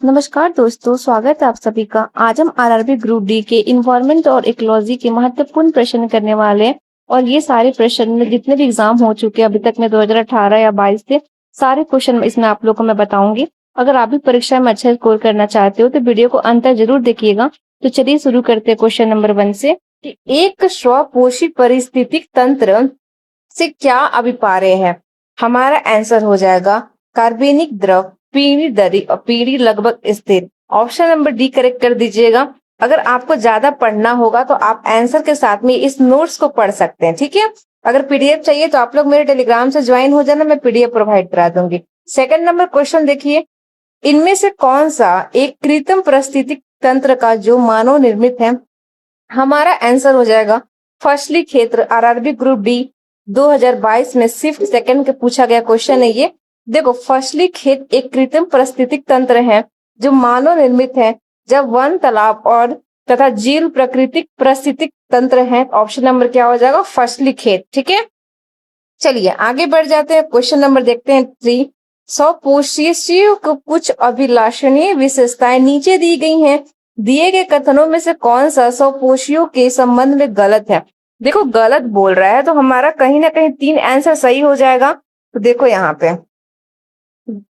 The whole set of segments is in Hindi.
नमस्कार दोस्तों, स्वागत है आप सभी का। आज हम आरआरबी ग्रुप डी के इन्वायरमेंट और इकोलॉजी के महत्वपूर्ण प्रश्न करने वाले हैं। और ये सारे प्रश्न में जितने भी एग्जाम हो चुके हैं अभी तक में 2018 या 22 से सारे क्वेश्चन इसमें आप लोगों को मैं बताऊंगी। अगर आप भी परीक्षा में अच्छा स्कोर करना चाहते हो तो वीडियो को अंत तक जरूर देखिएगा। तो चलिए शुरू करते हैं क्वेश्चन नंबर 1 से कि एक स्वपोषी पारिस्थितिक तंत्र से क्या अभिप्राय है। हमारा आंसर हो जाएगा कार्बनिक द्रव, पीढ़ी दरी और पीढ़ी लगभग स्थिर। ऑप्शन नंबर डी करेक्ट कर दीजिएगा। अगर आपको ज्यादा पढ़ना होगा तो आप आंसर के साथ में इस नोट्स को पढ़ सकते हैं, ठीक है। अगर पीडीएफ चाहिए तो आप लोग मेरे टेलीग्राम से ज्वाइन हो जाना, मैं पीडीएफ प्रोवाइड करा दूंगी। सेकंड नंबर क्वेश्चन देखिए, इनमें से कौन सा एक कृत्रिम पारिस्थितिक तंत्र का जो मानव निर्मित है। हमारा आंसर हो जाएगा फसली क्षेत्र। आरआरबी ग्रुप डी 2022 में शिफ्ट सेकंड के पूछा गया क्वेश्चन है ये। देखो, फसली खेत एक कृत्रिम पारिस्थितिक तंत्र है जो मानव निर्मित है, जब वन, तालाब और तथा झील प्राकृतिक पारिस्थितिक तंत्र है। ऑप्शन नंबर क्या हो जाएगा, फसली खेत, ठीक है। चलिए आगे बढ़ जाते हैं, क्वेश्चन नंबर देखते हैं 3। स्वपोषियों को कुछ अभिलाषणीय विशेषताएं नीचे दी गई हैं। दिए गए कथनों में से कौन सा स्वपोषियों के संबंध में गलत है। देखो, गलत बोल रहा है तो हमारा कहीं ना कहीं 3 आंसर सही हो जाएगा। तो देखो यहाँ पे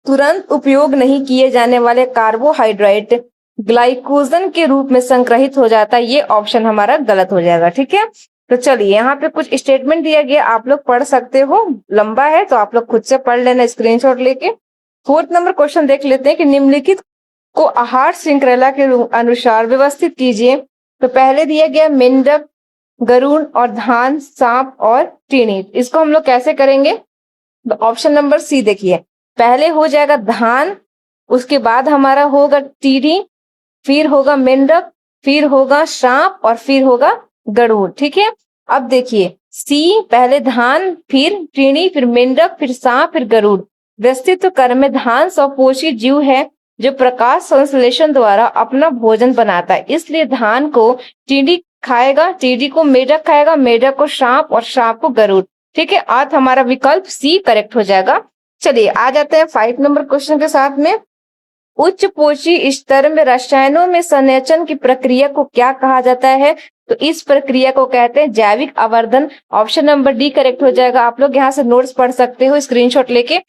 तुरंत उपयोग नहीं किए जाने वाले कार्बोहाइड्रेट ग्लाइकोजन के रूप में संग्रहित हो जाता है। ये ऑप्शन हमारा गलत हो जाएगा, ठीक है। तो चलिए यहाँ पे कुछ स्टेटमेंट दिया गया, आप लोग पढ़ सकते हो, लंबा है तो आप लोग खुद से पढ़ लेना स्क्रीनशॉट लेके। 4th नंबर क्वेश्चन देख लेते हैं कि निम्नलिखित को आहार श्रृंखला के अनुसार व्यवस्थित कीजिए। तो पहले दिया गया मेंढक, गरुड़ और धान, सांप और टीनी। इसको हम लोग कैसे करेंगे। तो ऑप्शन नंबर सी देखिए, पहले हो जाएगा धान, उसके बाद हमारा होगा टीडी, फिर होगा मेंढक, फिर होगा सांप और फिर होगा गरुड़, ठीक है। अब देखिए सी, पहले धान, फिर टीनी, फिर मेंढक, फिर सांप, फिर गरुड़। व्यवस्थित क्रम में धान स्वपोषी जीव है जो प्रकाश संश्लेषण द्वारा अपना भोजन बनाता है, इसलिए धान को टीडी खाएगा, टीडी को मेंढक खाएगा, मेंढक को सांप और सांप को गरुड़, ठीक है। आज हमारा विकल्प सी करेक्ट हो जाएगा। चलिए आ जाते हैं 5 नंबर क्वेश्चन के साथ में। उच्च पोषी स्तर में रसायनों में संचयन की प्रक्रिया को क्या कहा जाता है। तो इस प्रक्रिया को कहते हैं जैविक आवर्धन। ऑप्शन नंबर डी करेक्ट हो जाएगा। आप लोग यहाँ से नोट्स पढ़ सकते हो स्क्रीनशॉट लेके,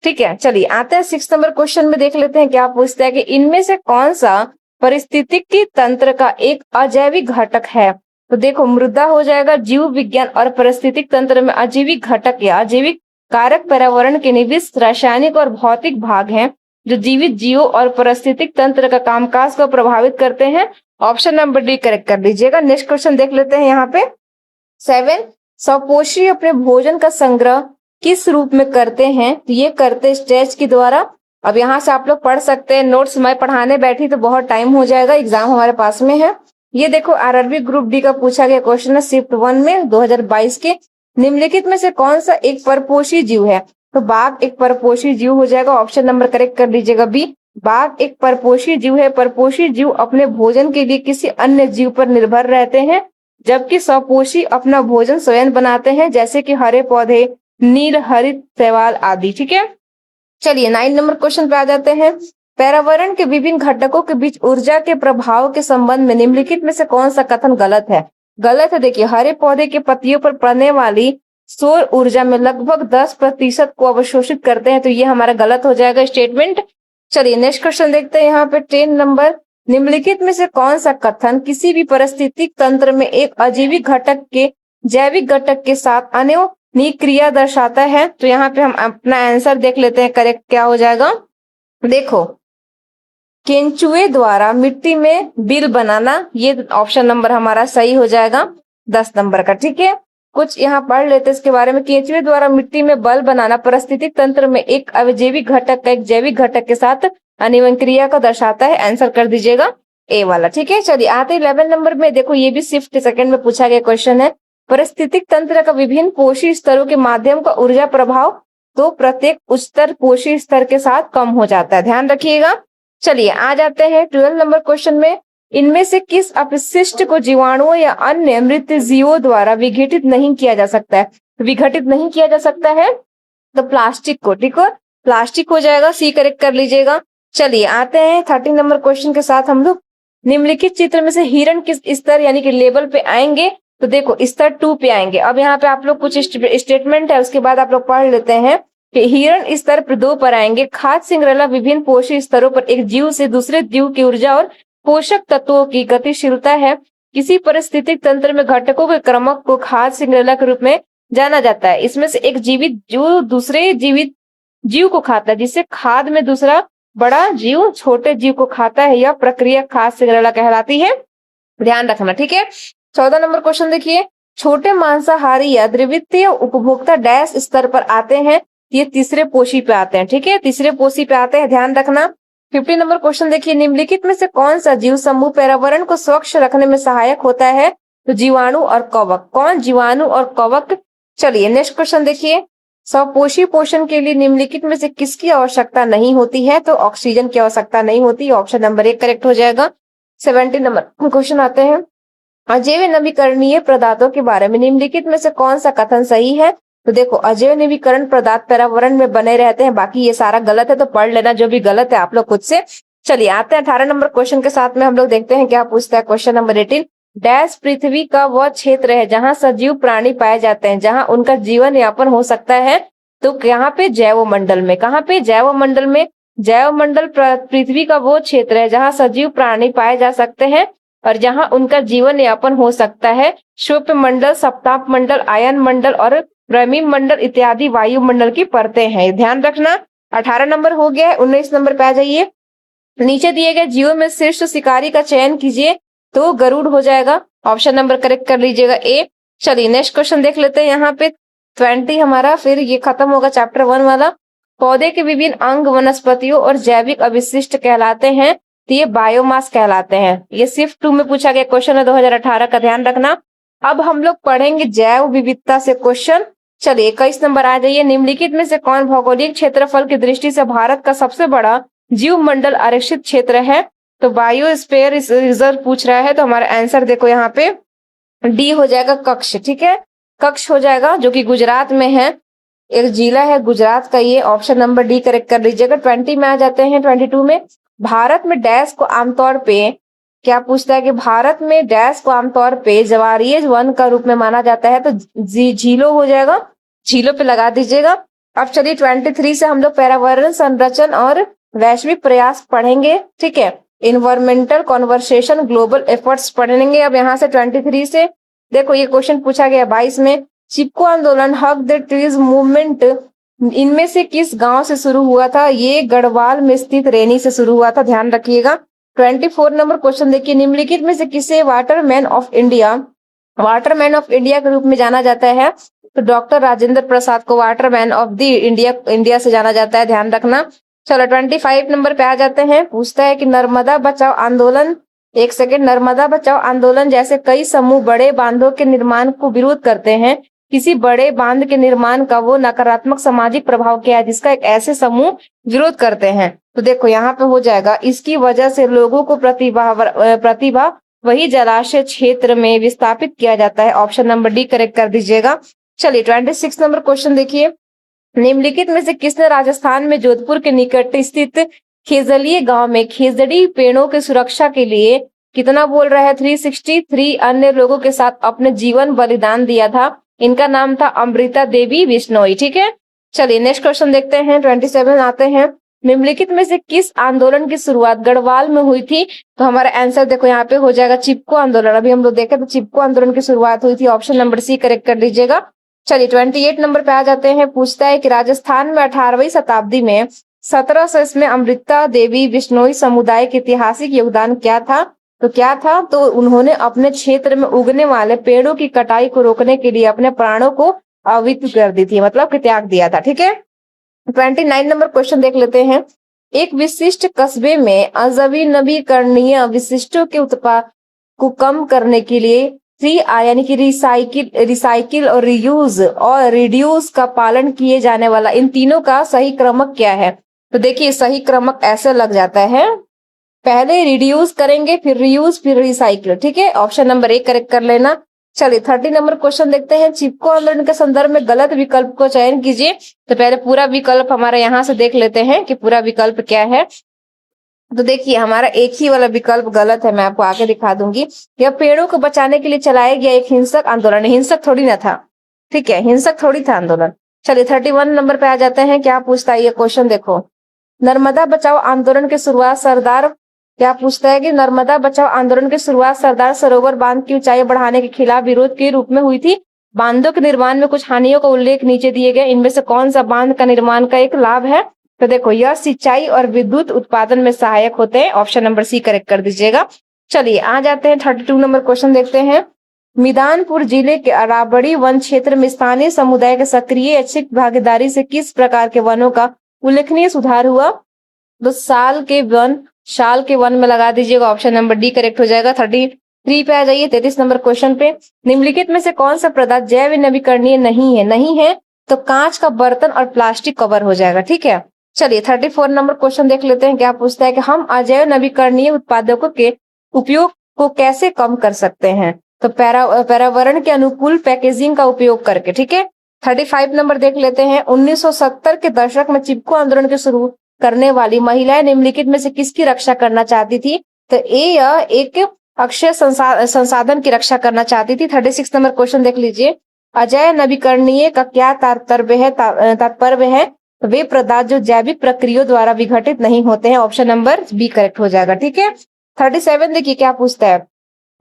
ठीक है। चलिए आते हैं 6 नंबर क्वेश्चन में, देख लेते हैं क्या पूछता है कि इनमें से कौन सा पारिस्थितिकी तंत्र का एक अजैविक घटक है। तो देखो, मृदा हो जाएगा। जीव विज्ञान और पारिस्थितिक तंत्र में अजैविक घटक या अजैविक कारक पर्यावरण के निविष्ट रासायनिक और भौतिक भाग हैं जो जीवित जीवों और पारिस्थितिक तंत्र का कामकाज को प्रभावित करते हैं। ऑप्शन नंबर डी करेक्ट कर लीजिएगा। नेक्स्ट क्वेश्चन देख लेते हैं यहाँ पे 7। स्वपोषी अपने भोजन का संग्रह किस रूप में करते हैं। तो ये करते स्ट्रेच के द्वारा। अब यहाँ से आप लोग पढ़ सकते हैं नोट्स। मैं पढ़ाने बैठी तो बहुत टाइम हो जाएगा, एग्जाम हमारे पास में है। ये देखो आरआरबी ग्रुप डी का पूछा गया क्वेश्चन है शिफ्ट 1 में 2022 के। निम्नलिखित में से कौन सा एक परपोषी जीव है। तो बाघ एक परपोषी जीव हो जाएगा। ऑप्शन नंबर करेक्ट कर लीजिएगा बी, बाघ एक परपोषी जीव है। परपोषी जीव अपने भोजन के लिए किसी अन्य जीव पर निर्भर रहते हैं, जबकि स्वपोषी अपना भोजन स्वयं बनाते हैं, जैसे कि हरे पौधे, नील हरित शैवाल आदि, ठीक है। चलिए 9 नंबर क्वेश्चन पे आ जाते हैं। पर्यावरण के विभिन्न घटकों के बीच ऊर्जा के प्रभाव के संबंध में निम्नलिखित में से कौन सा कथन गलत है। गलत है। देखिए, हरे पौधे के पत्तियों पर पड़ने वाली सौर ऊर्जा में लगभग 10% को अवशोषित करते हैं, तो ये हमारा गलत हो जाएगा स्टेटमेंट। चलिए नेक्स्ट क्वेश्चन देखते हैं यहाँ पे 10 नंबर। निम्नलिखित में से कौन सा कथन किसी भी पारिस्थितिक तंत्र में एक अजैविक घटक के जैविक घटक के साथ अन्योन्य क्रिया दर्शाता है। तो यहाँ पे हम अपना आंसर देख लेते हैं, करेक्ट क्या हो जाएगा। देखो, केंचुए द्वारा मिट्टी में बिल बनाना, ये ऑप्शन नंबर हमारा सही हो जाएगा 10 नंबर का, ठीक है। कुछ यहाँ पढ़ लेते हैं इसके बारे में। केंचुए द्वारा मिट्टी में बल बनाना पारिस्थितिक तंत्र में एक अजैविक घटक का एक जैविक घटक के साथ अन्योन्य क्रिया को दर्शाता है। आंसर कर दीजिएगा ए वाला, ठीक है। चलिए आते हैं 11 नंबर में। देखो, ये भी शिफ्ट सेकंड में पूछा गया क्वेश्चन है। पारिस्थितिक तंत्र का विभिन्न पोषी स्तरों के माध्यम का ऊर्जा प्रभाव तो प्रत्येक उच्चतर पोषी स्तर के साथ कम हो जाता है, ध्यान रखिएगा। चलिए आ जाते हैं 12 नंबर क्वेश्चन में। इनमें से किस अपशिष्ट को जीवाणुओं या अन्य मृत जीवों द्वारा विघटित नहीं किया जा सकता है। विघटित नहीं किया जा सकता है तो प्लास्टिक को, ठीक है, प्लास्टिक हो जाएगा। सी करेक्ट कर लीजिएगा। चलिए आते हैं 13 नंबर क्वेश्चन के साथ हम लोग। निम्नलिखित चित्र में से हिरण किस स्तर यानी कि लेवल पे आएंगे? तो देखो स्तर 2 पे आएंगे। अब यहाँ पे आप लोग कुछ स्टेटमेंट है, उसके बाद आप लोग पढ़ लेते हैं कि हिरण स्तर 2 पर आएंगे। खाद्य सिंगरेला विभिन्न पोषक स्तरों पर एक जीव से दूसरे जीव की ऊर्जा और पोषक तत्वों की गतिशीलता है। किसी परिस्थितिक तंत्र में घटकों के क्रमक को खाद्य सिंगरेला के रूप में जाना जाता है। इसमें से एक जीवित जो दूसरे जीवित जीव को खाता है, जिससे खाद्य में दूसरा बड़ा जीव छोटे जीव को खाता है, यह प्रक्रिया खाद्य सिंगरेला कहलाती है। ध्यान रखना, ठीक है। 14 नंबर क्वेश्चन देखिए, छोटे मांसाहारी या द्वितीय उपभोक्ता डैश स्तर पर आते हैं। ये तीसरे पोषी पे आते हैं, ठीक है, तीसरे पोषी पे आते हैं, ध्यान रखना। 15 नंबर क्वेश्चन देखिए, निम्नलिखित में से कौन सा जीव समूह पर्यावरण को स्वच्छ रखने में सहायक होता है? तो जीवाणु और कवक। कौन? जीवाणु और कवक। चलिए नेक्स्ट क्वेश्चन देखिए, स्वपोषी पोषण के लिए निम्नलिखित में से किसकी आवश्यकता नहीं होती है? तो ऑक्सीजन की आवश्यकता नहीं होती। ऑप्शन नंबर 1 करेक्ट हो जाएगा। 17 नंबर क्वेश्चन आते हैं, अजैव नवीकरणीय पदार्थों के बारे में निम्नलिखित में से कौन सा कथन सही है? तो देखो अजैव नवीकरण पदार्थ पर्यावरण में बने रहते हैं, बाकी ये सारा गलत है, तो पढ़ लेना जो भी गलत है आप लोग खुद से। चलिए आते हैं 18 नंबर क्वेश्चन के साथ में, हम लोग देखते हैं क्या पूछता है। क्वेश्चन नंबर 18, डैश पृथ्वी का वह क्षेत्र है जहां सजीव प्राणी पाए जाते हैं, जहां उनका जीवन यापन हो सकता है। तो यहाँ पे जैव मंडल में। कहाँ पे? जैव मंडल में। जैव मंडल पृथ्वी का वो क्षेत्र है जहां सजीव प्राणी पाए जा सकते हैं और जहां उनका जीवन यापन हो सकता है। शुष्क मंडल, सप्ताप मंडल, आयन मंडल और ब्रह्मी मंडल इत्यादि वायुमंडल की परतें हैं, ध्यान रखना। 18 नंबर हो गया है। 19 नंबर पे आ जाइए, नीचे दिए गए जीवों में शीर्ष शिकारी का चयन कीजिए। तो गरुड़ हो जाएगा। ऑप्शन नंबर करेक्ट कर लीजिएगा ए। चलिए नेक्स्ट क्वेश्चन देख लेते हैं। यहाँ पे 20 हमारा, फिर ये खत्म होगा चैप्टर 1 वाला। पौधे के विभिन्न अंग वनस्पतियों और जैविक अवशिष्ट कहलाते हैं, तो ये बायोमास कहलाते हैं। ये सिर्फ 2 में पूछा गया क्वेश्चन है 2018 का, ध्यान रखना। अब हम लोग पढ़ेंगे जैव विविधता से क्वेश्चन। चलिए 21 नंबर आ जाइए, निम्नलिखित में से कौन भौगोलिक क्षेत्रफल की दृष्टि से भारत का सबसे बड़ा जीव मंडल आरक्षित क्षेत्र है? तो बायोस्फीयर रिजर्व पूछ रहा है, तो हमारा आंसर देखो यहाँ पे डी हो जाएगा, कक्ष, ठीक है, कक्ष हो जाएगा, जो कि गुजरात में है। एक जिला है गुजरात का, ये ऑप्शन नंबर डी करेक्ट कर लीजिएगा। 20 में आ जाते हैं। 22 में, भारत में डैश को आमतौर पे क्या पूछता है कि भारत में डैश को आमतौर पे ज्वारीय वन का रूप में माना जाता है। तो झीलों हो जाएगा, झीलों पे लगा दीजिएगा। अब चलिए 23 से हम लोग पर्यावरण संरक्षण और वैश्विक प्रयास पढ़ेंगे, ठीक है, इन्वायरमेंटल कॉन्वर्सेशन ग्लोबल एफर्ट्स पढ़ेंगे। अब यहाँ से 23 से देखो ये क्वेश्चन पूछा गया 22 में, चिपको आंदोलन हक द ट्रीज मूवमेंट इनमें से किस गांव से शुरू हुआ था? ये गढ़वाल में स्थित रेनी से शुरू हुआ था, ध्यान रखिएगा। 24 नंबर क्वेश्चन देखिए, निम्नलिखित में से किसे वाटरमैन ऑफ इंडिया के रूप में जाना जाता है? तो डॉक्टर राजेंद्र प्रसाद को वाटरमैन ऑफ द इंडिया से जाना जाता है, ध्यान रखना। चलो 25 नंबर पे आ जाते हैं। पूछता है कि नर्मदा बचाओ आंदोलन, एक सेकेंड, नर्मदा बचाओ आंदोलन जैसे कई समूह बड़े बांधों के निर्माण को विरोध करते हैं। किसी बड़े बांध के निर्माण का वो नकारात्मक सामाजिक प्रभाव क्या है जिसका एक ऐसे समूह विरोध करते हैं? तो देखो यहाँ पे हो जाएगा, इसकी वजह से लोगों को प्रतिभा वही जलाशय क्षेत्र में विस्थापित किया जाता है। ऑप्शन नंबर डी करेक्ट कर दीजिएगा। चलिए 26 नंबर क्वेश्चन देखिए, निम्नलिखित में से किसने राजस्थान में जोधपुर के निकट स्थित खेजड़िए गांव में खेजड़ी पेड़ों की सुरक्षा के लिए कितना बोल रहा है 363 अन्य लोगों के साथ अपने जीवन बलिदान दिया था? इनका नाम था अमृता देवी बिश्नोई, ठीक है। चलिए नेक्स्ट क्वेश्चन देखते हैं। 27 आते हैं, निम्नलिखित में से किस आंदोलन की शुरुआत गढ़वाल में हुई थी? तो हमारा आंसर देखो यहाँ पे हो जाएगा चिपको आंदोलन। अभी हम लोग देखें तो चिपको आंदोलन की शुरुआत हुई थी। ऑप्शन नंबर सी करेक्ट कर लीजिएगा। चलिए 28 नंबर पे आ जाते हैं। पूछता है कि राजस्थान में 18वीं शताब्दी में 1700 इसमें अमृता देवी बिश्नोई समुदाय के ऐतिहासिक योगदान क्या था? तो क्या था? तो उन्होंने अपने क्षेत्र में उगने वाले पेड़ों की कटाई को रोकने के लिए अपने प्राणों को आहुति कर दी थी, मतलब कि त्याग दिया था, ठीक है। 29 नंबर क्वेश्चन देख लेते हैं। एक विशिष्ट कस्बे में अनवीकरणीय विशिष्टों के उत्पाद को कम करने के लिए यानी कि रिसाइकिल और रीयूज और रिड्यूस का पालन किए जाने वाला इन तीनों का सही क्रमक क्या है? तो देखिए सही क्रमक ऐसे लग जाता है, पहले रिड्यूस करेंगे, फिर रीयूज, फिर रिसाइकिल, ठीक है। ऑप्शन नंबर 1 करेक्ट कर लेना। चलिए 30 नंबर क्वेश्चन देखते हैं। चिपको आंदोलन के संदर्भ में गलत विकल्प को चयन कीजिए। तो पहले पूरा विकल्प हमारे यहाँ से देख लेते हैं कि पूरा विकल्प क्या है। तो देखिए हमारा एक ही वाला विकल्प गलत है, मैं आपको आगे दिखा दूंगी। यह पेड़ों को बचाने के लिए चलाया गया एक हिंसक आंदोलन है, हिंसक थोड़ी ना था, ठीक है, हिंसक थोड़ी था आंदोलन। चलिए 31 नंबर पे आ जाते हैं, क्या पूछता है ये क्वेश्चन देखो। नर्मदा बचाओ आंदोलन की शुरुआत सरदार, क्या पूछता है कि नर्मदा बचाओ आंदोलन की शुरुआत सरदार सरोवर बांध की ऊंचाई बढ़ाने के खिलाफ विरोध के रूप में हुई थी। बांधों के निर्माण में कुछ हानियों का उल्लेख नीचे दिए गए, इनमें से कौन सा बांध का निर्माण का एक लाभ है? तो देखो यह सिंचाई और विद्युत उत्पादन में सहायक होते हैं, ऑप्शन नंबर सी करेक्ट कर दीजिएगा। चलिए आ जाते हैं 32 नंबर क्वेश्चन देखते हैं। मिदानपुर जिले के अराबड़ी वन क्षेत्र में स्थानीय समुदाय के सक्रिय ऐच्छिक भागीदारी से किस प्रकार के वनों का उल्लेखनीय सुधार हुआ? तो साल के वन में लगा दीजिएगा, ऑप्शन नंबर डी करेक्ट हो जाएगा। 33 पे आ जाइए, 33 नंबर क्वेश्चन पे। निम्नलिखित में से कौन सा पदार्थ जैव नवीकरणीय नहीं है तो कांच का बर्तन और प्लास्टिक कवर हो जाएगा, ठीक है। चलिए 34 नंबर क्वेश्चन देख लेते हैं, क्या पूछता है कि हम अजैव नवीकरणीय उत्पादकों के उपयोग को कैसे कम कर सकते हैं? तो पर्यावरण के अनुकूल पैकेजिंग का उपयोग करके, ठीक है। 35 नंबर देख लेते हैं। 1970 के दशक में चिपको आंदोलन के शुरू करने वाली महिलाएं निम्नलिखित में से किसकी रक्षा करना चाहती थी? तो यह एक अक्षय संसाधन की रक्षा करना चाहती थी। 36 नंबर क्वेश्चन देख लीजिए। अजैव नवीकरणीय का क्या तात्पर्य है? वे पदार्थ जो जैविक प्रक्रियाओं द्वारा विघटित नहीं होते हैं, ऑप्शन नंबर बी करेक्ट हो जाएगा, ठीक है। 37 देखिए क्या पूछता है।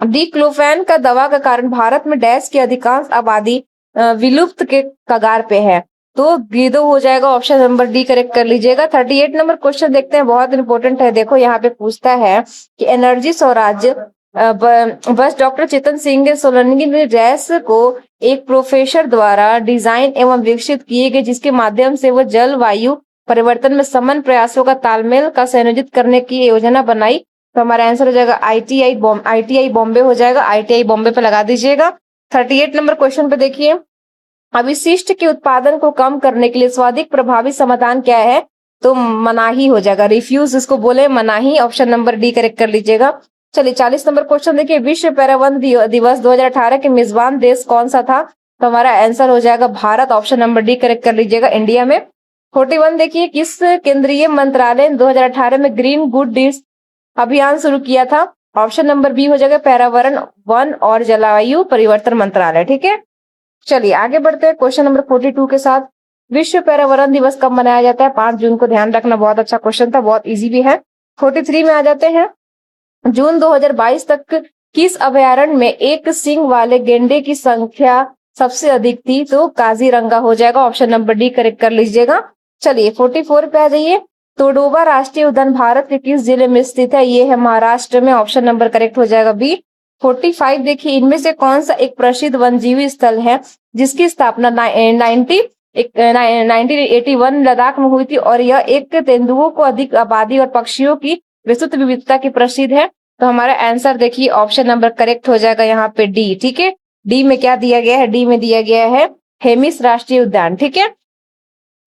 डिक्लोफेन का दवा का कारण भारत में डैश की अधिकांश आबादी विलुप्त के कगार पे है, तो गिदो हो जाएगा, ऑप्शन नंबर डी करेक्ट कर लीजिएगा। 38 नंबर क्वेश्चन देखते हैं, बहुत इंपॉर्टेंट है। देखो यहाँ पे पूछता है कि एनर्जी स्वराज्य बस डॉक्टर चेतन सिंह सोलंकी ने डैश को एक प्रोफेसर द्वारा डिजाइन एवं विकसित किए गए, जिसके माध्यम से वह जलवायु परिवर्तन में समन्वित प्रयासों का तालमेल का संयोजित करने की योजना बनाई। तो हमारा आंसर हो जाएगा आईटीआई बॉम्बे हो जाएगा, आईटीआई बॉम्बे पे लगा दीजिएगा। 38 नंबर क्वेश्चन पे देखिए, अवशिष्ट के उत्पादन को कम करने के लिए सर्वाधिक प्रभावी समाधान क्या है? तो मनाही हो जाएगा, रिफ्यूज इसको बोले मनाही, ऑप्शन नंबर डी करेक्ट कर लीजिएगा। चलिए 40 नंबर क्वेश्चन देखिए, विश्व पर्यावरण दिवस 2018 के मेजबान देश कौन सा था? तो हमारा आंसर हो जाएगा Bharat, option number D correct कर लीजिएगा, इंडिया में। 41 देखिए, किस केंद्रीय मंत्रालय ने 2018 में ग्रीन गुड डीड्स अभियान शुरू किया था? ऑप्शन नंबर बी हो जाएगा पर्यावरण वन और जलवायु परिवर्तन मंत्रालय, ठीक है। चलिए आगे बढ़ते हैं क्वेश्चन नंबर 42 के साथ। विश्व पर्यावरण दिवस कब मनाया जाता है? 5 जून को, ध्यान रखना, बहुत अच्छा क्वेश्चन था, बहुत इजी भी है। 43 में आ जाते हैं। जून 2022 तक किस अभयारण्य में एक सींग वाले गेंडे की संख्या सबसे अधिक थी? तो काजीरंगा हो जाएगा, ऑप्शन नंबर डी करेक्ट कर लीजिएगा। चलिए 44 पे आ जाइए। तोडोबा राष्ट्रीय उद्यान भारत के किस जिले में स्थित है? ये है महाराष्ट्र में, ऑप्शन नंबर करेक्ट हो जाएगा बी। 45 देखिए, इनमें से कौन सा एक प्रसिद्ध वन्यजीवी स्थल है जिसकी स्थापना 1981 लद्दाख में हुई थी और यह एक तेंदुओं को अधिक आबादी और पक्षियों की विस्तृत विविधता की प्रसिद्ध है? तो हमारा आंसर देखिए ऑप्शन नंबर करेक्ट हो जाएगा यहाँ पे डी, ठीक है। डी में क्या दिया गया है? डी में दिया गया है हेमिस राष्ट्रीय उद्यान, ठीक है।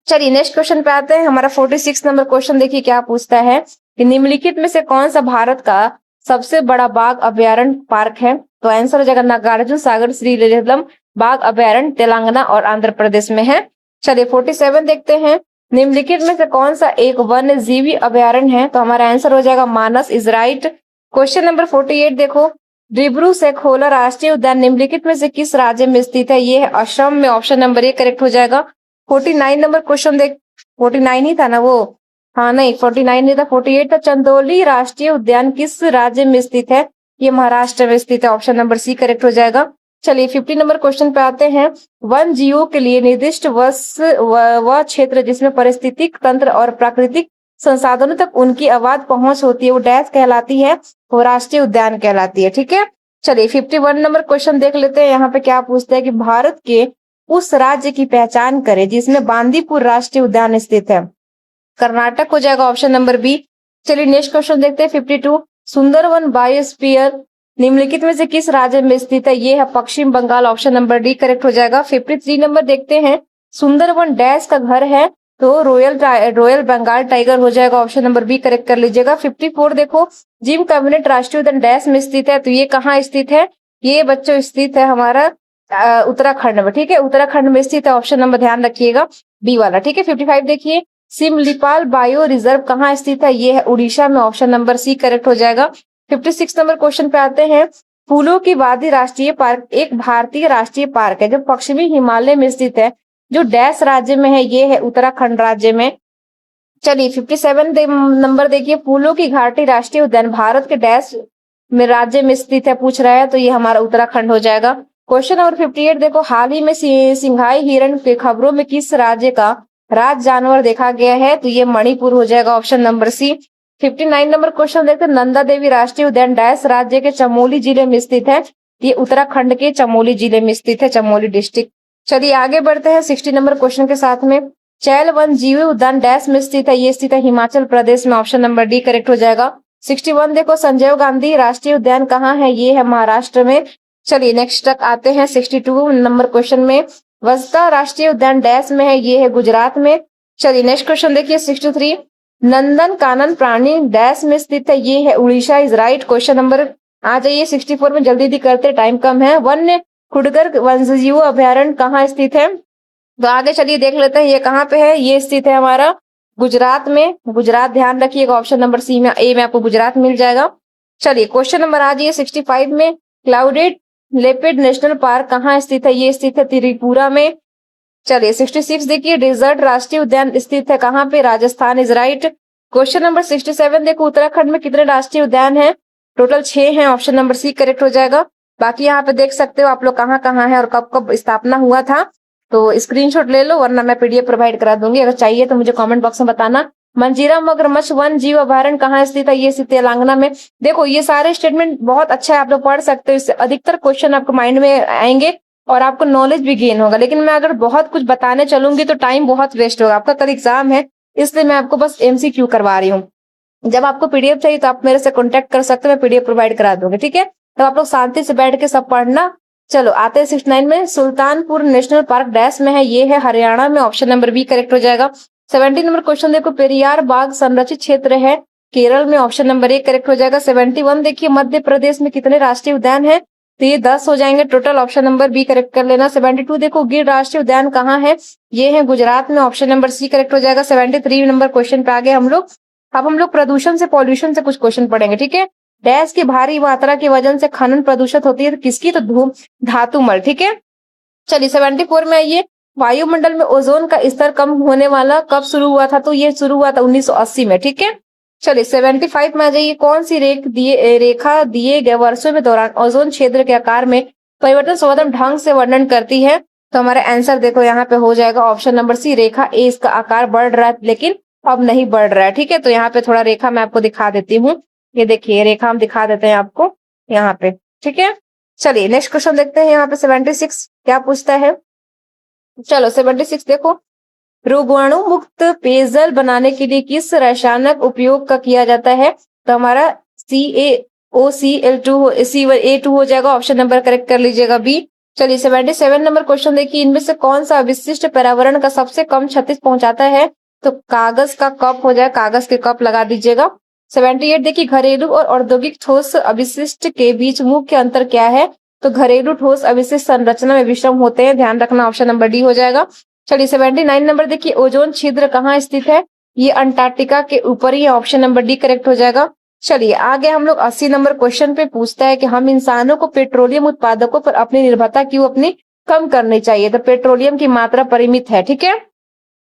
चलिए नेक्स्ट क्वेश्चन पे आते हैं। हमारा 46 नंबर क्वेश्चन देखिए क्या पूछता है कि निम्नलिखित में से कौन सा भारत का सबसे बड़ा बाघ अभयारण्य पार्क है? तो आंसर हो जाएगा नागार्जुन सागर श्रीशैलम बाघ अभयारण्य, तेलंगाना और आंध्र प्रदेश में है। चलिए 47 देखते हैं। निम्नलिखित में से कौन सा एक वन्य जीवी अभयारण्य है? तो हमारा आंसर हो जाएगा मानस इज राइट। क्वेश्चन नंबर 48 देखो, डिब्रू सैखोवा राष्ट्रीय उद्यान निम्नलिखित में से किस राज्य में स्थित है? ये है असम में, ऑप्शन नंबर ए करेक्ट हो जाएगा। 49 नंबर क्वेश्चन देख, 49 ही था ना वो, हाँ नहीं 49 नहीं था, 48 था। चंदौली राष्ट्रीय उद्यान किस राज्य में स्थित है? ये महाराष्ट्र में स्थित है, ऑप्शन नंबर सी करेक्ट हो जाएगा। चलिए 50 नंबर क्वेश्चन पे आते हैं। वन जीवों के लिए निर्दिष्ट वह क्षेत्र जिसमें पारिस्थितिक तंत्र और प्राकृतिक संसाधनों तक उनकी आवाज पहुंच होती है, वो डैश कहलाती है? वो राष्ट्रीय उद्यान कहलाती है, ठीक है। चलिए 51 नंबर क्वेश्चन देख लेते हैं। यहाँ पे क्या पूछते हैं कि भारत के उस राज्य की पहचान करें जिसमें बांदीपुर राष्ट्रीय उद्यान स्थित है? कर्नाटक हो जाएगा, ऑप्शन नंबर बी। चलिए नेक्स्ट क्वेश्चन देखते हैं 52, सुंदरवन बायोस्फीयर निम्नलिखित में से किस राज्य में स्थित है? ये है Paschim Bangal, option number D correct हो जाएगा। 53 नंबर देखते हैं, सुंदरवन डैश का घर है? तो रॉयल बंगाल टाइगर हो जाएगा, ऑप्शन नंबर बी करेक्ट कर लीजिएगा। 54 देखो, जिम कैबिनेट राष्ट्रीय उद्यान डैश में स्थित है? तो ये कहाँ स्थित है? ये बच्चों स्थित है हमारा उत्तराखंड में, ठीक है, उत्तराखंड में स्थित है, ऑप्शन नंबर ध्यान रखिएगा बी वाला, ठीक है। 55 देखिए, सिमलीपाल बायो रिजर्व कहाँ स्थित है? ये है उड़ीसा में, ऑप्शन नंबर सी करेक्ट हो जाएगा। 56 नंबर क्वेश्चन पे आते हैं। फूलों की वादी राष्ट्रीय पार्क एक भारतीय राष्ट्रीय पार्क है जो पश्चिमी हिमालय में स्थित है, जो डैश राज्य में है? ये है उत्तराखंड राज्य में। चलिए 57 नंबर देखिए, फूलों की घाटी राष्ट्रीय उद्यान भारत के डैश में राज्य में स्थित है पूछ रहा है, तो ये हमारा उत्तराखंड हो जाएगा। क्वेश्चन नंबर 58 देखो, हाल ही में सिंघाई हिरण के खबरों में किस राज्य का राज जानवर देखा गया है? तो ये मणिपुर हो जाएगा, option number C. 59 number question देखते हैं, नंदा देवी राष्ट्रीय उद्यान डैश राज्य के चमोली जिले में स्थित है? ये उत्तराखंड के चमोली जिले में स्थित है, चमोली डिस्ट्रिक्ट। चलिए आगे बढ़ते हैं 60 नंबर क्वेश्चन के साथ में। चैल वन जीव उद्यान डैश में स्थित है? ये स्थित है हिमाचल प्रदेश में, ऑप्शन नंबर डी करेक्ट हो जाएगा। 61 देखो, संजय गांधी राष्ट्रीय उद्यान कहाँ है? ये है महाराष्ट्र में। चलिए नेक्स्ट तक आते हैं 62 नंबर क्वेश्चन में। वस्ता राष्ट्रीय उद्यान डैश में है? ये है गुजरात में। चलिए नेक्स्ट क्वेश्चन देखिए 63, नंदन कानन प्राणी डैश में स्थित है? ये है Orissa is right question number. आ जाइए 64 में, जल्दी करते, टाइम कम है। वन्य खुडगर वन्यजीव अभ्यारण्य कहाँ स्थित है? तो आगे चलिए देख लेते हैं ये कहाँ पे है। ये स्थित है हमारा गुजरात में, गुजरात ध्यान रखिएगा, ऑप्शन नंबर सी में, ए में आपको गुजरात मिल जाएगा। चलिए क्वेश्चन नंबर आ जाइए 65 में, क्लाउडेड लेपर्ड नेशनल पार्क कहाँ स्थित है? ये स्थित है त्रिपुरा में। चलिए 66 देखिए, डेजर्ट राष्ट्रीय उद्यान स्थित है कहाँ पे? Rajasthan is right. Question number 67 देखो, उत्तराखंड में कितने राष्ट्रीय उद्यान है? टोटल 6 हैं, ऑप्शन नंबर सी करेक्ट हो जाएगा। बाकी यहाँ पे देख सकते हो आप लोग कहाँ कहाँ है और कब कब स्थापना हुआ था, तो स्क्रीनशॉट ले लो, वरना मैं पीडीएफ प्रोवाइड करा दूंगी, अगर चाहिए तो मुझे कमेंट बॉक्स में बताना। मंजीरा मगरमच्छ वन जीव अभयारण्य कहाँ स्थित है? ये स्थित तेलंगाना में। देखो ये सारे स्टेटमेंट बहुत अच्छा है, आप लोग पढ़ सकते हो, इससे अधिकतर क्वेश्चन आपको माइंड में आएंगे और आपको नॉलेज भी गेन होगा। लेकिन मैं अगर बहुत कुछ बताने चलूंगी तो टाइम बहुत वेस्ट होगा, आपका कल एग्जाम है, इसलिए मैं आपको बस एमसीक्यू करवा रही हूँ। जब आपको पीडीएफ चाहिए तो आप मेरे से कॉन्टेक्ट कर सकते हो, मैं पीडीएफ प्रोवाइड करा दूंगी, ठीक है? तो आप लोग शांति से बैठ के सब पढ़ना। चलो आते हैं 69 में, सुल्तानपुर नेशनल पार्क डैश में है? ये है हरियाणा में, ऑप्शन नंबर बी करेक्ट हो जाएगा। 70 नंबर क्वेश्चन देखो, पेरियार बाग संरक्षित क्षेत्र है केरल में, ऑप्शन नंबर ए करेक्ट हो जाएगा। 71 देखिए, मध्य प्रदेश में कितने राष्ट्रीय उद्यान है? तो ये 10 हो जाएंगे total, option number B correct कर लेना। 72 देखो, गिर राष्ट्रीय उद्यान कहाँ है? ये है गुजरात में, ऑप्शन नंबर सी करेक्ट हो जाएगा। 73 नंबर क्वेश्चन पे आ गए हम लोग। अब हम लोग प्रदूषण से, पॉल्यूशन से कुछ क्वेश्चन पढ़ेंगे, ठीक है? डैश की भारी मात्रा के वजन से खनन प्रदूषित होती है, तो किसकी? तो धूम धातु मल, ठीक है? चलिए 74 में आइए, वायुमंडल में ओजोन का स्तर कम होने वाला कब शुरू हुआ था? तो ये शुरू हुआ था 1980 में, ठीक है? चलिए 75 में आ जाइए, कौन सी रेखा दिए गए वर्षों में दौरान ओजोन क्षेत्र के आकार में परिवर्तन सर्वोत्तम ढंग से वर्णन करती है? तो हमारा आंसर देखो यहाँ पे हो जाएगा ऑप्शन नंबर सी, रेखा ए। इसका आकार बढ़ रहा है लेकिन अब नहीं बढ़ रहा है, ठीक है? तो यहाँ पे थोड़ा रेखा मैं आपको दिखा देती हूँ, ये देखिए रेखा हम दिखा देते हैं आपको यहाँ पे, ठीक है? चलिए नेक्स्ट क्वेश्चन देखते हैं यहाँ पे 76 क्या पूछता है। चलो 76 देखो, रोगाणु मुक्त पेयजल बनाने के लिए किस रासायनिक उपयोग का किया जाता है? तो हमारा CaOCl2 हो जाएगा, ऑप्शन नंबर करेक्ट कर लीजिएगा बी। चलिए 77 नंबर क्वेश्चन देखिए, इनमें से कौन सा विशिष्ट पर्यावरण का सबसे कम क्षति पहुंचाता है? तो कागज का कप हो जाए, कागज के कप लगा दीजिएगा। 78 देखिए, घरेलू और औद्योगिक ठोस अवशिष्ट के बीच मुख्य अंतर क्या है? तो घरेलू ठोस अवशिष्ट संरचना में विषम होते हैं, ध्यान रखना, ऑप्शन नंबर डी हो जाएगा। चलिए 79 नंबर देखिए, ओजोन छिद्र कहाँ स्थित है? ये अंटार्कटिका के ऊपर ही, ऑप्शन नंबर डी करेक्ट हो जाएगा। चलिए आगे हम लोग 80 नंबर क्वेश्चन पे पूछता है कि हम इंसानों को पेट्रोलियम उत्पादकों पर अपनी निर्भरता क्यों अपनी कम करनी चाहिए? तो पेट्रोलियम की मात्रा परिमित है, ठीक है?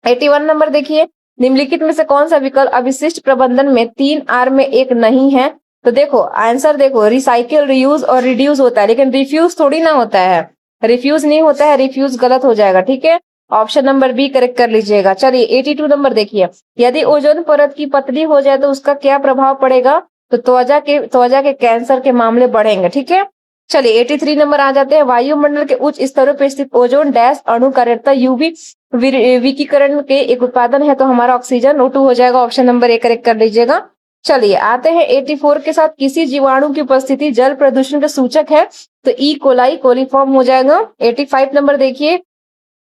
81 नंबर देखिए, निम्नलिखित में से कौन सा विकल्प अवशिष्ट प्रबंधन में 3 आर में एक नहीं है? तो देखो आंसर देखो, रिसाइकिल, रियूज और रिड्यूस होता है, लेकिन रिफ्यूज थोड़ी ना होता है, रिफ्यूज नहीं होता है, रिफ्यूज गलत हो जाएगा, ठीक है? ऑप्शन नंबर बी करेक्ट कर लीजिएगा। चलिए 82 नंबर देखिए, यदि ओजोन परत की पतली हो जाए तो उसका क्या प्रभाव पड़ेगा? तो त्वचा के कैंसर के मामले बढ़ेंगे, ठीक है? चलिए 83 नंबर आ जाते हैं, वायुमंडल के उच्च स्तरों पर स्थित ओजोन डैश अणु कार्यरता यूवी विकिरण के एक उत्पादन है, तो हमारा ऑक्सीजन O2 हो जाएगा, ऑप्शन नंबर ए करेक्ट कर लीजिएगा। चलिए आते हैं 84 के साथ, किसी जीवाणु की उपस्थिति जल प्रदूषण का सूचक है? तो ई कोलाई कोलीफॉर्म हो जाएगा। 85 नंबर देखिए,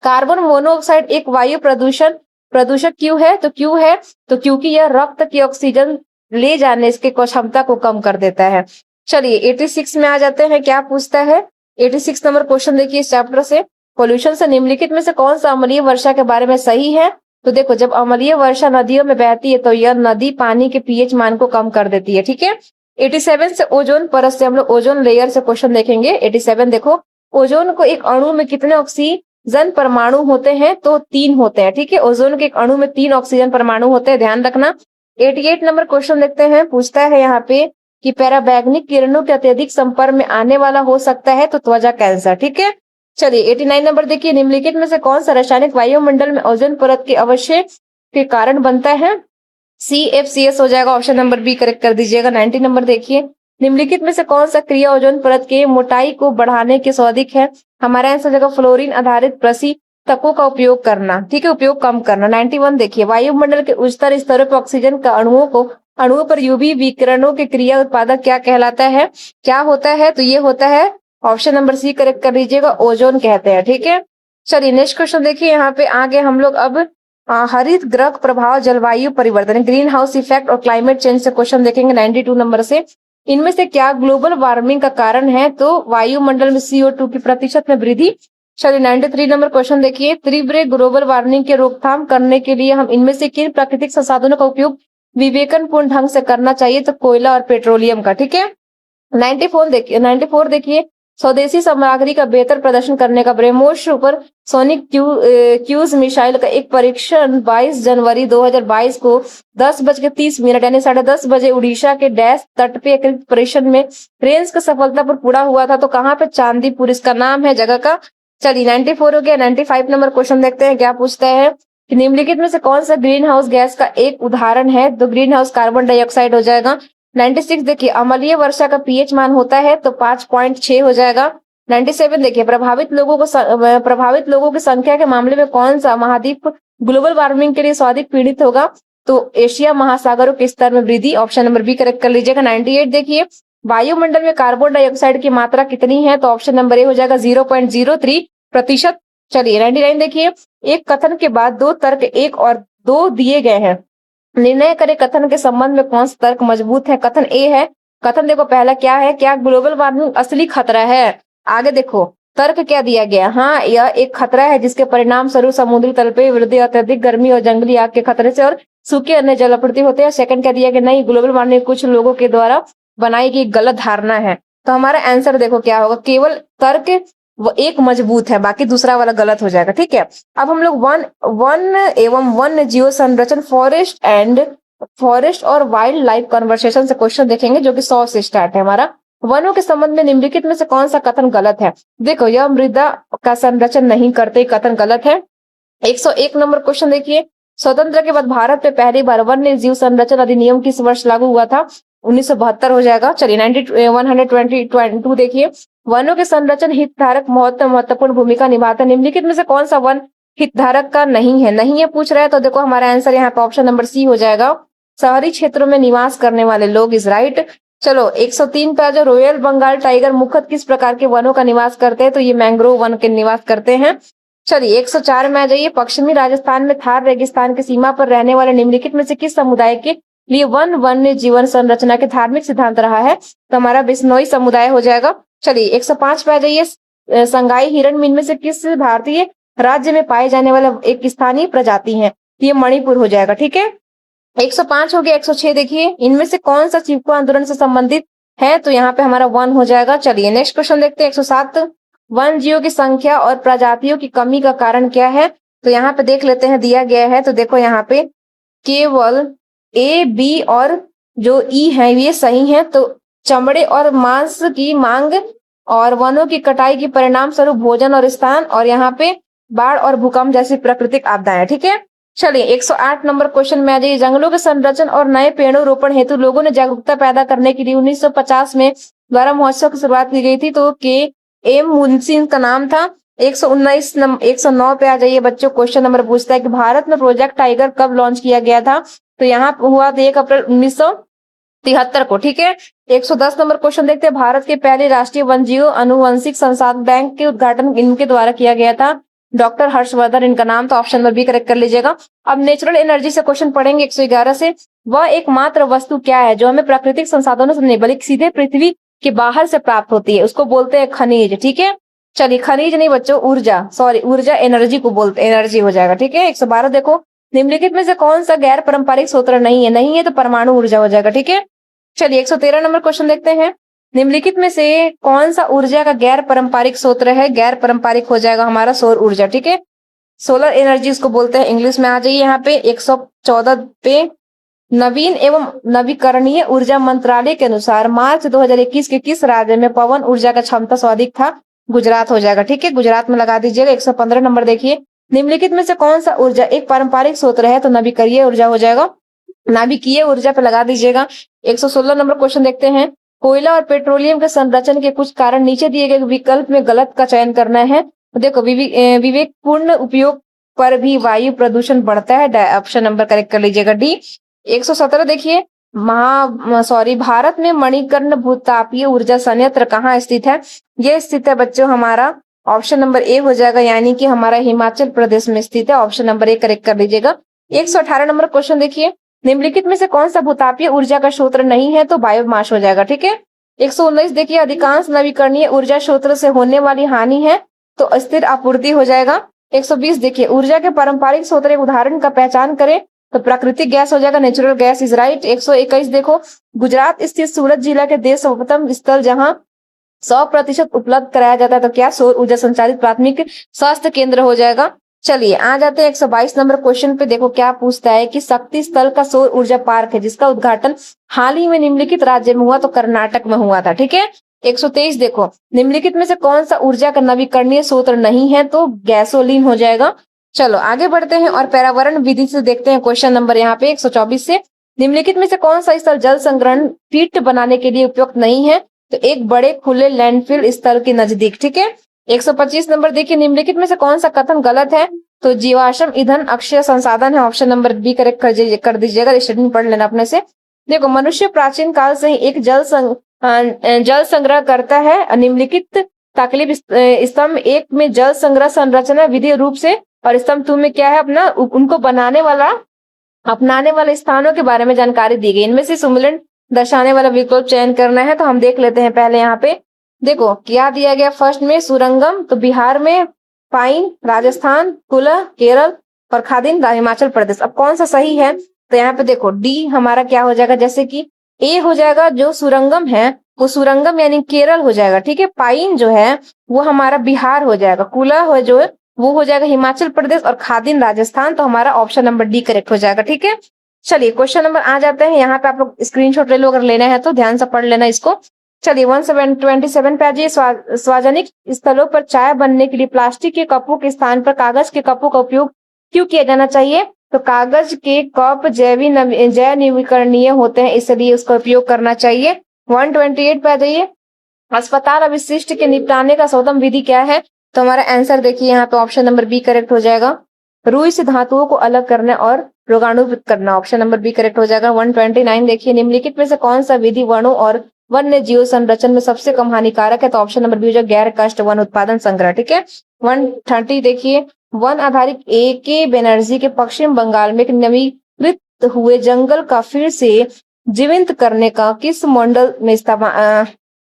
कार्बन मोनोऑक्साइड एक वायु प्रदूषक क्यों है? तो क्यों है? तो क्योंकि यह रक्त की ऑक्सीजन ले जाने इसके क्षमता को कम कर देता है। चलिए 86 में आ जाते हैं, क्या पूछता है? 86 नंबर क्वेश्चन देखिए इस चैप्टर से, पोल्यूशन से निम्नलिखित में से कौन सा अम्लीय वर्षा के बारे में सही है? तो देखो जब अम्लीय वर्षा नदियों में बहती है तो यह नदी पानी के पीएच मान को कम कर देती है, ठीक है। 87 से ओजोन परत से हम लोग ओजोन लेयर से क्वेश्चन देखेंगे। 87 देखो, ओजोन को एक अणु में कितने ऑक्सीजन परमाणु होते हैं? तो 3 होते हैं, ठीक है। ओजोन के एक अणु में 3 ऑक्सीजन परमाणु होते हैं, ध्यान रखना। 88 नंबर क्वेश्चन देखते हैं, पूछता है यहाँ पे कि पराबैंगनी किरणों के अत्यधिक संपर्क में आने वाला हो सकता है तो त्वचा कैंसर, ठीक है। चलिए 89 नंबर देखिए, निम्नलिखित में से कौन सा रासायनिक वायुमंडल में ओजोन परत के अवशेष के कारण बनता है? CFCS हो जाएगा, ऑप्शन नंबर बी करेक्ट कर दीजिएगा। 90 नंबर देखिए, निम्नलिखित में से कौन सा क्रिया ओजोन परत के मोटाई को बढ़ाने के सौदिक है? हमारा आंसर जगह फ्लोरीन आधारित प्रशीतकों का उपयोग करना, ठीक है, उपयोग कम करना। 91 देखिए, वायुमंडल के उच्चतर स्तरों पर ऑक्सीजन का अणुओं पर यूवी विकिरणों के क्रिया उत्पादक क्या कहलाता है? क्या होता है? तो ये होता है ऑप्शन नंबर सी करेक्ट कर लीजिएगा, ओजोन कहते हैं, ठीक है। चलिए नेक्स्ट क्वेश्चन देखिए, यहाँ पे आगे हम लोग अब हरित गृह प्रभाव, जलवायु परिवर्तन, ग्रीन हाउस इफेक्ट और क्लाइमेट चेंज से क्वेश्चन देखेंगे 92 नंबर से। इनमें से क्या ग्लोबल वार्मिंग का कारण है? तो वायुमंडल में CO2 की प्रतिशत में वृद्धि। चलिए 93 नंबर क्वेश्चन देखिए, तीव्र ग्लोबल वार्मिंग के रोकथाम करने के लिए हम इनमें से किन प्राकृतिक संसाधनों का उपयोग विवेकपूर्ण ढंग से करना चाहिए? तो कोयला और पेट्रोलियम का, ठीक है। 94 देखिए, स्वदेशी सामग्री का बेहतर प्रदर्शन करने का BrahMos super sonic cruise missile का एक परीक्षण 22 जनवरी 2022 को 10:30 यानी 10:30 बजे उड़ीसा के डैश तट पे एक परीक्षण में रेंज का सफलतापूर्वक पूरा हुआ था। तो कहाँ पे? चांदीपुर इसका नाम है जगह का। चलिए 94 हो गया। 95 नंबर क्वेश्चन देखते हैं, क्या पूछता है कि निम्नलिखित में से कौन सा ग्रीन हाउस गैस का एक उदाहरण है? तो ग्रीन हाउस कार्बन डाइऑक्साइड हो जाएगा। 96 देखिए, अम्लीय वर्षा का पीएच मान होता है तो 5.6 हो जाएगा। 97 देखिए, प्रभावित लोगों की संख्या के मामले में कौन सा महाद्वीप ग्लोबल वार्मिंग के लिए सर्वाधिक पीड़ित होगा? तो एशिया महासागरों के स्तर में वृद्धि, ऑप्शन नंबर बी करेक्ट कर लीजिएगा। 98 देखिए, वायुमंडल में कार्बन डाइऑक्साइड की मात्रा कितनी है? तो ऑप्शन नंबर ए हो जाएगा 0.03%। चलिए 99 देखिए, एक कथन के बाद 2 तर्क 1 और 2 दिए गए हैं, निर्णय करे कथन के संबंध में कौन सा तर्क मजबूत है? कथन ए है। कथन देखो पहला क्या है, क्या ग्लोबल वार्मिंग असली खतरा है? आगे देखो तर्क क्या दिया गया, हाँ यह एक खतरा है जिसके परिणाम स्वरूप समुद्री तल पे वृद्धि, अत्यधिक गर्मी और जंगली आग के खतरे से और सूखे अन्य जलापूर्ति होते हैं। सेकंड क्या दिया गया, नहीं ग्लोबल वार्मिंग कुछ लोगों के द्वारा बनाई गई गलत धारणा है। तो हमारा आंसर देखो क्या होगा, केवल तर्क वो एक मजबूत है, बाकी दूसरा वाला गलत हो जाएगा, ठीक है। अब हम लोग वन एवं वन्य जीव संरक्षण, फॉरेस्ट और वाइल्ड लाइफ कन्वर्सेशन से क्वेश्चन देखेंगे जो कि 100 से स्टार्ट है हमारा। वनों के संबंध में निम्नलिखित में से कौन सा कथन गलत है? देखो यह मृदा का संरक्षण नहीं करते, कथन गलत है। 101 नंबर क्वेश्चन देखिए, स्वतंत्र के बाद भारत में पहली बार वन्य जीव संरक्षण अधिनियम किस वर्ष लागू हुआ था? 1972 हो जाएगा। चलिए 122 देखिए, वनों के संरक्षण हितधारक महत्वपूर्ण भूमिका निभाते हैं, निम्नलिखित में से कौन सा वन हितधारक का नहीं है पूछ रहा है। तो देखो हमारा आंसर यहाँ पे ऑप्शन नंबर सी हो जाएगा, शहरी क्षेत्रों में निवास करने वाले लोग इज राइट। चलो 103 पे जो रॉयल बंगाल टाइगर मुख्यतः किस प्रकार के वनों का निवास करते हैं? तो ये मैंग्रोव वन के निवास करते हैं। चलिए 104 में आ जाइए, पश्चिमी राजस्थान में थार रेगिस्तान की सीमा पर रहने वाले निम्नलिखित में से किस समुदाय के लिए वन्य जीवन संरचना के धार्मिक सिद्धांत रहा है? तो हमारा बिश्नोई समुदाय हो जाएगा। चलिए 105 पे आ जाइए, संगाई हिरण इनमें से किस भारतीय राज्य में पाए जाने वाला एक स्थानीय प्रजाति है? ये मणिपुर हो जाएगा, ठीक है। 105 हो गया। 106 देखिए, इनमें से कौन सा चिपको आंदोलन से संबंधित है? तो यहाँ पे हमारा 1 हो जाएगा। चलिए नेक्स्ट क्वेश्चन देखते हैं। 107, वन जीवों की संख्या और प्रजातियों की कमी का कारण क्या है? तो यहाँ पे देख लेते हैं, दिया गया है। तो देखो यहाँ पे केवल ए, बी और जो ई है ये सही है। तो चमड़े और मांस की मांग और वनों की कटाई के परिणाम स्वरूप भोजन और स्थान, और यहाँ पे बाढ़ और भूकंप जैसी प्राकृतिक आपदाएं, ठीक है। चलिए 108 नंबर क्वेश्चन में आ जाइए, जंगलों के संरक्षण और नए पेड़ों रोपण हेतु लोगों ने जागरूकता पैदा करने के लिए 1950 में गौरव महोत्सव की शुरुआत की गई थी। तो के एम मुंशी का नाम था। 109 पे आ जाइए बच्चों, क्वेश्चन नंबर पूछता है कि भारत में प्रोजेक्ट टाइगर कब लॉन्च किया गया था? तो यहाँ हुआ था 1 अप्रैल 1973 को, ठीक है। 110 नंबर क्वेश्चन देखते हैं, भारत के पहले राष्ट्रीय वन्यजीव अनुवंशिक संसाधन बैंक के उद्घाटन इनके द्वारा किया गया था, डॉक्टर हर्षवर्धन इनका नाम। तो ऑप्शन नंबर बी करेक्ट कर लीजिएगा। अब नेचुरल एनर्जी से क्वेश्चन पढ़ेंगे 111 से, वह एकमात्र वस्तु क्या है जो हमें प्राकृतिक संसाधनों से नहीं बल्कि सीधे पृथ्वी के बाहर से प्राप्त होती है? उसको बोलते हैं खनिज, ठीक है। चलिए खनिज नहीं बच्चों, ऊर्जा, सॉरी ऊर्जा एनर्जी को बोलते, एनर्जी हो जाएगा, ठीक है। 112 देखो, निम्नलिखित में से कौन सा गैर पारंपरिक स्रोत नहीं है तो परमाणु ऊर्जा हो जाएगा। ठीक है, चलिए 113 नंबर क्वेश्चन देखते हैं। निम्नलिखित में से कौन सा ऊर्जा का गैर पारंपरिक स्रोत है? गैर पारंपरिक हो जाएगा हमारा सौर ऊर्जा। ठीक है, सोलर एनर्जी इसको बोलते हैं, इंग्लिश में आ जाइए यहाँ पे 114 पे। नवीन एवं नवीकरणीय ऊर्जा मंत्रालय के अनुसार मार्च 2021 के किस राज्य में पवन ऊर्जा का क्षमता सर्वाधिक था? गुजरात हो जाएगा। ठीक है, गुजरात में लगा दीजिएगा। 115 नंबर देखिए, निम्नलिखित में से कौन सा ऊर्जा एक पारंपरिक स्रोत है? तो नवीकरणीय ऊर्जा हो जाएगा, नाभिकीय ऊर्जा पे लगा दीजिएगा। 116 नंबर क्वेश्चन देखते हैं। कोयला और पेट्रोलियम के संरक्षण के कुछ कारण, नीचे दिए गए विकल्प में गलत का चयन करना है। तो देखो, विवेकपूर्ण उपयोग पर भी वायु प्रदूषण बढ़ता है, ऑप्शन नंबर करेक्ट कर लीजिएगा डी। 117 देखिए, भारत में मणिकर्ण भूतापीय ऊर्जा संयंत्र कहाँ स्थित है? ये स्थित है बच्चों हमारा ऑप्शन नंबर ए हो जाएगा, यानी कि हमारा हिमाचल प्रदेश में स्थित है। ऑप्शन नंबर ए करेक्ट कर लीजिएगा। 118 नंबर क्वेश्चन देखिए, निम्नलिखित में से कौन सा भूतापीय ऊर्जा का स्रोत नहीं है? तो बायोमास हो जाएगा। ठीक है, 119 देखिए, अधिकांश नवीकरणीय ऊर्जा स्रोत से होने वाली हानि है, तो स्थिर आपूर्ति हो जाएगा। 120 देखिए, ऊर्जा के पारंपरिक स्रोत एक उदाहरण का पहचान करें, तो प्राकृतिक गैस हो जाएगा, नेचुरल गैस इज राइट। 121 देखो, गुजरात स्थित सूरत जिला के देश सर्वोत्तम स्थल जहां 100% उपलब्ध कराया जाता है, तो क्या सौर ऊर्जा संचालित प्राथमिक स्वास्थ्य केंद्र हो जाएगा। चलिए आ जाते हैं 122 नंबर क्वेश्चन पे। देखो क्या पूछता है कि शक्ति स्थल का सौर ऊर्जा पार्क है जिसका उद्घाटन हाल ही में निम्नलिखित राज्य में हुआ, तो कर्नाटक में हुआ था। ठीक है, 123 देखो, निम्नलिखित में से कौन सा ऊर्जा का नवीकरणीय स्रोत नहीं है? तो गैसोलीन हो जाएगा। चलो आगे बढ़ते हैं और पर्यावरण विधि से देखते हैं क्वेश्चन नंबर यहाँ पे 124 से। निम्नलिखित में से कौन सा स्थल जल संग्रहण पीट बनाने के लिए उपयुक्त नहीं है? तो एक बड़े खुले लैंडफिल स्थल के नजदीक। ठीक है, 125 नंबर देखिए, निम्नलिखित में से कौन सा कथन गलत है? तो जीवाश्म ईंधन अक्षय संसाधन है, ऑप्शन नंबर बी करेक्ट कर दीजिएगा। स्टेटमेंट पढ़ लेना अपने से। देखो, मनुष्य प्राचीन काल से ही एक जल संग्रह करता है। निम्नलिखित ताकलीफ स्तंभ 1 में जल संग्रह संरचना विधि रूप से, और स्तंभ 2 में क्या है अपना उनको अपनाने वाले स्थानों के बारे में जानकारी दी गई। इनमें से सम्मिलन दर्शाने वाला विकल्प चयन करना है, तो हम देख लेते हैं पहले यहाँ पे। देखो क्या दिया गया, फर्स्ट में सुरंगम, तो बिहार में, पाइन राजस्थान, कुला केरल, और खादिन हिमाचल प्रदेश। अब कौन सा सही है? तो यहाँ पे देखो डी हमारा क्या हो जाएगा, जैसे कि ए हो जाएगा, जो सुरंगम है वो सुरंगम यानी केरल हो जाएगा। ठीक है, पाइन जो है वो हमारा बिहार हो जाएगा, कुला हो जो है वो हो जाएगा हिमाचल प्रदेश, और खादिन राजस्थान। तो हमारा ऑप्शन नंबर डी करेक्ट हो जाएगा। ठीक है, चलिए क्वेश्चन नंबर आ जाते हैं। यहाँ पे आप लोग स्क्रीनशॉट ले लो, अगर लेना है तो ध्यान से पढ़ लेना इसको। चलिए 127 पे आ जाइए। सार्वजनिक स्थलों पर चाय बनने के लिए प्लास्टिक के कपों के स्थान पर कागज के कपों का उपयोग क्यों किया जाना चाहिए? तो कागज के कप जैव नवीकरणीय होते हैं, इसलिए उसका उपयोग करना चाहिए। 128 पे आ जाइए। अस्पताल अवशिष्ट के निपटाने का सर्वोत्तम विधि क्या है? तो हमारा आंसर देखिए यहाँ पे ऑप्शन नंबर बी करेक्ट हो जाएगा, रुई से धातुओं को अलग करना और रोगाणुमुक्त करना। ऑप्शन नंबर बी करेक्ट हो जाएगा। 129 देखिए, निम्नलिखित में से कौन सा विधि वनों और वन्य जीव संरक्षण में सबसे कम हानिकारक है? तो ऑप्शन नंबर बी हो जाएगा, गैर काष्ठ वन उत्पादन संग्रह। ठीक है, 130 देखिए, वन आधारित ए.के. बनर्जी के पश्चिम बंगाल में एक नवीकृत हुए जंगल का फिर से जीवित करने का किस मॉडल में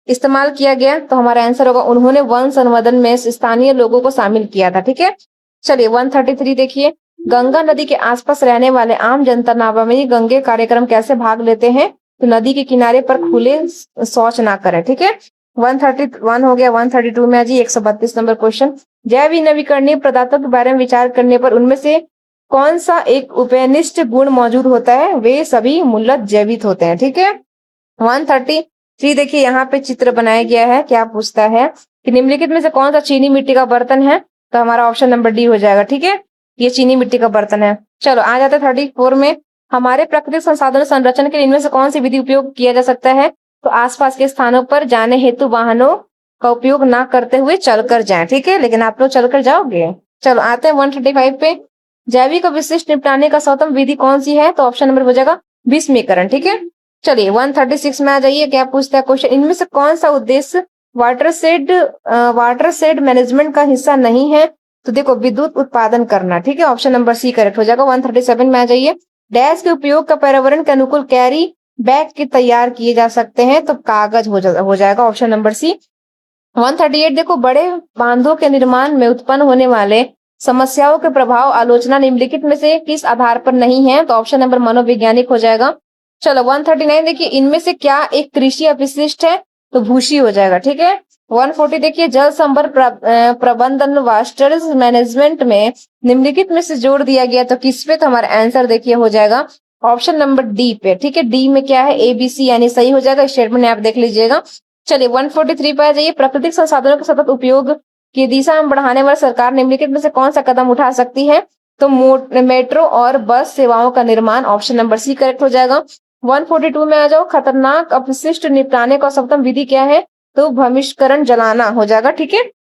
इस्तेमाल किया गया? तो हमारा आंसर होगा, उन्होंने वन संवर्धन में स्थानीय लोगों को शामिल किया था। ठीक है, चलिए 133 देखिए, गंगा नदी के आसपास रहने वाले आम जनता नमामि गंगे कार्यक्रम कैसे भाग लेते हैं? तो नदी के किनारे पर खुले शौच ना करें। ठीक है, 131 हो गया। 132 में जी 132 नंबर क्वेश्चन, जैव नवीकरणीय पदार्थों के बारे में विचार करने पर उनमें से कौन सा एक उपनिष्ठ गुण मौजूद होता है? वे सभी मूलतः जैविक होते हैं। ठीक है, 133 देखिए, यहाँ पे चित्र बनाया गया है। क्या पूछता है कि निम्नलिखित में से कौन सा चीनी मिट्टी का बर्तन है? तो हमारा ऑप्शन नंबर डी हो जाएगा। ठीक है, ये चीनी मिट्टी का बर्तन है। चलो आ जाते हैं 34 में, हमारे प्राकृतिक संसाधन संरक्षण के लिए इनमें से कौन सी विधि उपयोग किया जा सकता है? तो आसपास के स्थानों पर जाने हेतु वाहनों का उपयोग ना करते हुए चलकर जाएं। ठीक है, लेकिन आप लोग चलकर जाओगे। चलो आते हैं 135 पे, जैविक अवशिष्ट निपटाने का सर्वोत्तम विधि कौन सी है? तो ऑप्शन नंबर हो जाएगा विस्मीकरण। ठीक है, चलिए 136 में आ जाइए। क्या पूछता है क्वेश्चन, इनमें से कौन सा उद्देश्य वाटरशेड मैनेजमेंट का हिस्सा नहीं है? तो देखो विद्युत उत्पादन करना। ठीक है, ऑप्शन नंबर सी करेक्ट हो जाएगा। 137 में आ जाइए, डैश के उपयोग का पर्यावरण के अनुकूल कैरी बैग के तैयार किए जा सकते हैं? तो कागज हो जाएगा, ऑप्शन नंबर सी। 138 देखो, बड़े बांधों के निर्माण में उत्पन्न होने वाले समस्याओं के प्रभाव आलोचना निम्नलिखित में से किस आधार पर नहीं है, तो ऑप्शन नंबर मनोवैज्ञानिक हो जाएगा। चलो 139 देखिए, इनमें से क्या एक कृषि अपशिष्ट है, तो भूसी हो जाएगा, ठीक है। 140 देखिए, जल संभर प्रबंधन वाटर मैनेजमेंट में निम्नलिखित में से जोड़ दिया गया, तो किस पे, तो हमारा आंसर देखिए हो जाएगा ऑप्शन नंबर डी पे, ठीक है। डी में क्या है, ABC यानी सही हो जाएगा। स्टेटमेंट आप देख लीजिएगा। चलिए 143 पे आ जाइए, प्राकृतिक संसाधनों के सतत उपयोग की दिशा में बढ़ाने वाले सरकार निम्नलिखित में से कौन सा कदम उठा सकती है, तो मेट्रो और बस सेवाओं का निर्माण, ऑप्शन नंबर सी करेक्ट हो जाएगा। 142 में आ जाओ, खतरनाक अपशिष्ट निपटाने का सर्वोत्तम विधि क्या है, तो भूमिस्खलन जलाना हो जाएगा, ठीक है।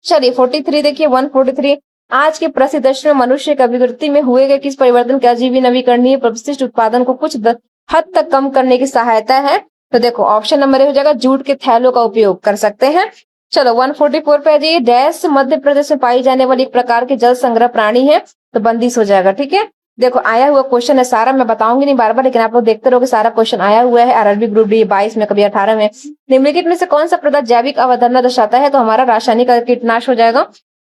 चलिए 43 देखिए, 143, आज के प्रसिद्ध में मनुष्य की अभिवृत्ति में हुए गए किस परिवर्तन के अजीवी नवीकरणीय अपशिष्ट उत्पादन को कुछ हद तक कम करने की सहायता है, तो देखो ऑप्शन नंबर ए हो जाएगा, जूट के थैलों का उपयोग कर सकते हैं। चलो 144 पे आ जाइए, डैश मध्य प्रदेश में पाई जाने वाली एक प्रकार के जल संग्रह प्राणी है, तो बंदिश हो जाएगा, ठीक है। देखो आया हुआ क्वेश्चन है सारा, मैं बताऊंगी नहीं बार बार, लेकिन आप लोग देखते रहोगे, सारा क्वेश्चन आया हुआ है आरआरबी ग्रुप डी 22 में, कभी 18 में। निम्नलिखित में से कौन सा पदार्थ जैविक अवधारणा दर्शाता है, तो हमारा रासायनिक कीटनाशक हो जाएगा।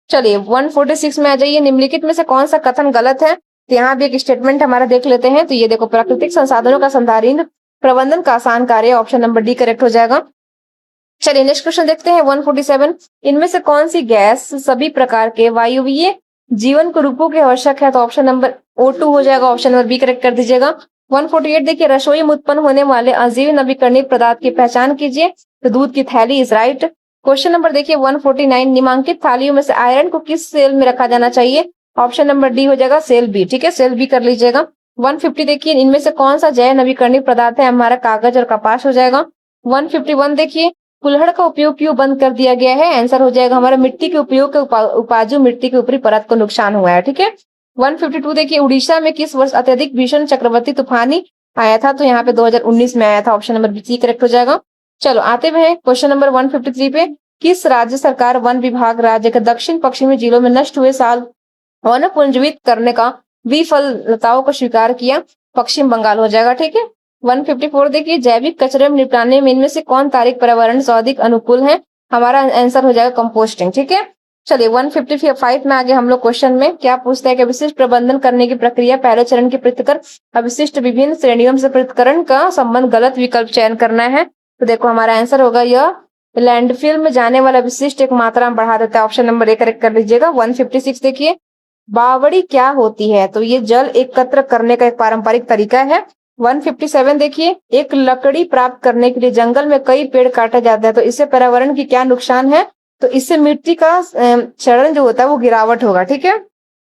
चलिए 146 में आ जाइए, निम्नलिखित में से कौन सा कथन गलत है, तो यहाँ भी एक स्टेटमेंट हमारा देख लेते हैं। तो ये देखो, प्राकृतिक संसाधनों का संधारण प्रबंधन का आसान कार्य, ऑप्शन नंबर डी करेक्ट हो जाएगा। चलिए नेक्स्ट क्वेश्चन देखते हैं 147, इनमें से कौन सी गैस सभी प्रकार के वायुवीय जीवन को रूपों की आवश्यक है, तो ऑप्शन नंबर O2 हो जाएगा, ऑप्शन नंबर बी करेक्ट कर दीजिएगा। 148 देखिए, रसोई में उत्पन्न होने वाले अजीव नवीकरणीय पदार्थ की पहचान कीजिए, तो दूध की थैली इज राइट। क्वेश्चन नंबर देखिए 149, निम्नलिखित थालियों में से आयरन को किस सेल में रखा जाना चाहिए, ऑप्शन नंबर डी हो जाएगा, सेल बी, ठीक है, सेल बी कर लीजिएगा। 150 देखिए, इनमें से कौन सा जैव नवीकरणीय पदार्थ है, हमारा कागज और कपास हो जाएगा। 151 देखिए, कुल्हड़ का उपयोग क्यों बंद कर दिया गया है, आंसर हो जाएगा हमारा मिट्टी के उपयोग के उपाजु मिट्टी के ऊपरी परत को नुकसान हुआ है, ठीक है। 152 देखिए, उड़ीसा में किस वर्ष अत्यधिक भीषण चक्रवाती तूफानी आया था, तो यहाँ पे 2019 में आया था, ऑप्शन नंबर सी करेक्ट हो जाएगा। चलो आते हुए क्वेश्चन नंबर 153 पे, किस राज्य सरकार वन विभाग राज्य के दक्षिण पश्चिमी जिलों में नष्ट हुए साल वन पुनर्जीवित करने का विफलताओं को स्वीकार किया, पश्चिम बंगाल हो जाएगा, ठीक है। 154 देखिए, जैविक कचरे में निपटाने में इनमें से कौन तारीख पर्यावरण से अधिक अनुकूल है, हमारा आंसर हो जाएगा कंपोस्टिंग, ठीक है। चलिए 155 में आगे हम लोग क्वेश्चन में क्या पूछता है कि विशिष्ट प्रबंधन करने की प्रक्रिया, पहले चरण की पृथक्करण अविशिष्ट विभिन्न श्रेणियों से पृथक्करण का संबंध, गलत विकल्प चयन करना है, तो देखो हमारा आंसर होगा यह लैंडफिल में जाने वाला विशिष्ट एक मात्रा में बढ़ा देता है, ऑप्शन नंबर ए करेक्ट कर लीजिएगा। 156 देखिए, बावड़ी क्या होती है, तो ये जल एकत्र करने का एक पारंपरिक तरीका है। 157 देखिए, एक लकड़ी प्राप्त करने के लिए जंगल में कई पेड़ काटे जाते हैं, तो इससे पर्यावरण की क्या नुकसान है, तो इससे मिट्टी का क्षरण जो होता है वो गिरावट होगा, ठीक है।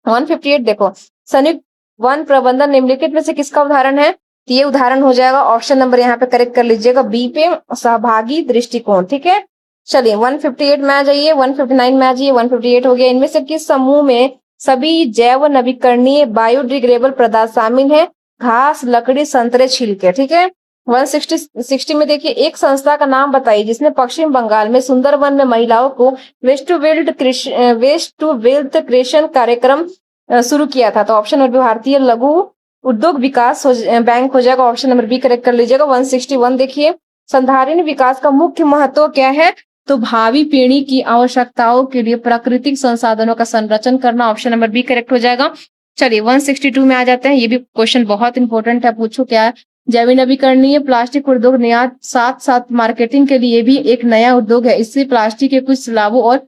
158 देखो, संयुक्त वन प्रबंधन निम्नलिखित में से किसका उदाहरण है, तो ये उदाहरण हो जाएगा, ऑप्शन नंबर यहाँ पे करेक्ट कर लीजिएगा, बी पे, सहभागी दृष्टिकोण, ठीक है। चलिए 158 में आ जाइए, 159 में आ जाइए, 158 हो गया, इनमें से किस समूह में सभी जैव नवीकरणीय बायोडिग्रेडेबल पदार्थ शामिल है, घास, लकड़ी, संतरे, छिलके, ठीक है। 160 में देखिए, एक संस्था का नाम बताइए जिसने पश्चिम बंगाल में सुंदरवन में महिलाओं को वेस्ट टू वेल्थ क्रिएशन कार्यक्रम शुरू किया था, तो ऑप्शन नंबर भारतीय लघु उद्योग विकास बैंक हो जाएगा, ऑप्शन नंबर बी करेक्ट कर लीजिएगा। 161 देखिए, संधारणीय विकास का मुख्य महत्व क्या है, तो भावी पीढ़ी की आवश्यकताओं के लिए प्राकृतिक संसाधनों का संरक्षण करना, ऑप्शन नंबर बी करेक्ट हो जाएगा। चलिए 162 में आ जाते हैं, ये भी क्वेश्चन बहुत इंपॉर्टेंट है, पूछो क्या है, जैव नवीकरणीय प्लास्टिक उद्योग निर्यात साथ साथ मार्केटिंग के लिए भी एक नया उद्योग है, इससे प्लास्टिक के कुछ लाभों और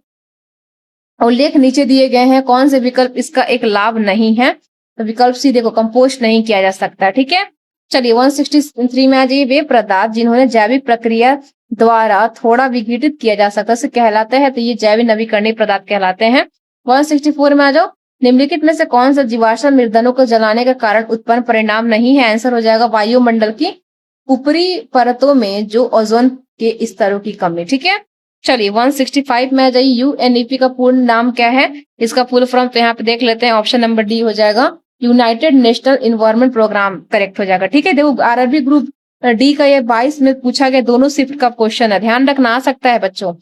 उल्लेख नीचे दिए गए हैं, कौन से विकल्प इसका एक लाभ नहीं है, तो विकल्प सी देखो, कंपोस्ट नहीं किया जा सकता, ठीक है। चलिए 163 में आ जाइए, वे पदार्थ जिन्होंने जैविक प्रक्रिया द्वारा थोड़ा विघटित किया जा सकता है कहलाते हैं, तो ये जैव नवीकरणीय पदार्थ कहलाते हैं। 164 में आ जाओ, निम्नलिखित में से कौन सा जीवाश्म ईंधनों को जलाने के कारण उत्पन्न परिणाम नहीं है, आंसर हो जाएगा वायुमंडल की ऊपरी परतों में जो ओजोन के स्तरों की कमी, ठीक है। चलिए 165 में आ जाइए, यूएनईपी का पूर्ण नाम क्या है, इसका फुल फॉर्म तो यहाँ पे देख लेते हैं, ऑप्शन नंबर डी हो जाएगा, United National Environment Programme correct हो जाएगा, ठीक है। देखो आरआरबी ग्रुप डी का ये 22 में पूछा गया, दोनों शिफ्ट का क्वेश्चन है, ध्यान रखना आ सकता है बच्चों।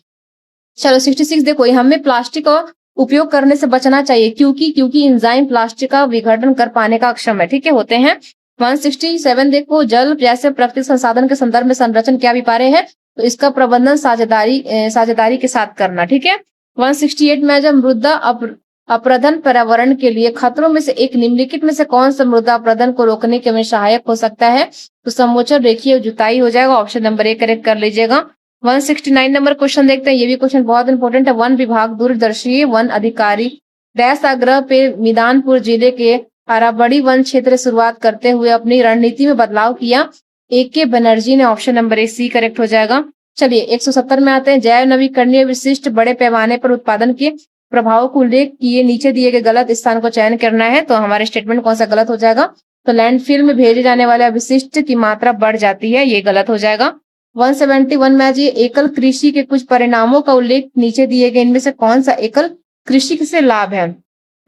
चलो 66 देखो, हमें प्लास्टिक का उपयोग करने से बचना चाहिए, क्योंकि एंजाइम प्लास्टिक का विघटन कर पाने का अक्षम है, ठीक है, होते हैं। 167 देखो, जल जैसे प्राकृतिक संसाधन के संदर्भ में संरक्षण क्या अभिप्राय है, तो इसका प्रबंधन साझेदारी के साथ करना, ठीक है। 168 में जब मृदा अपरदन पर्यावरण के लिए खतरों में से एक निम्नलिखित में से कौन सा मृदा अपरदन को रोकने के में सहायक हो सकता है? तो समोचन रेखीय जुताई हो जाएगा, ऑप्शन नंबर ए करेक्ट कर लीजिएगा। 169 नंबर क्वेश्चन देखते हैं, ये भी क्वेश्चन बहुत इंपॉर्टेंट है। वन विभाग दूरदर्शी वन अधिकारी डैश आग्रह पे मिदानपुर जिले के आराबड़ी वन क्षेत्र से शुरुआत करते हुए अपनी रणनीति में बदलाव किया। AK बनर्जी ने, option number A C correct हो जाएगा। चलिए 170 में आते हैं। जैव नवीकरणीय विशिष्ट बड़े पैमाने पर उत्पादन के प्रभाव को उल्लेख किए नीचे दिए गए गलत स्थान को चयन करना है। तो हमारे स्टेटमेंट कौन सा गलत हो जाएगा? तो लैंडफिल में भेजे जाने वाले अवशिष्ट की मात्रा बढ़ जाती है, ये गलत हो जाएगा। 171 में आज ये एकल कृषि के कुछ परिणामों का उल्लेख नीचे दिए गए इनमें से कौन सा एकल कृषि से लाभ है?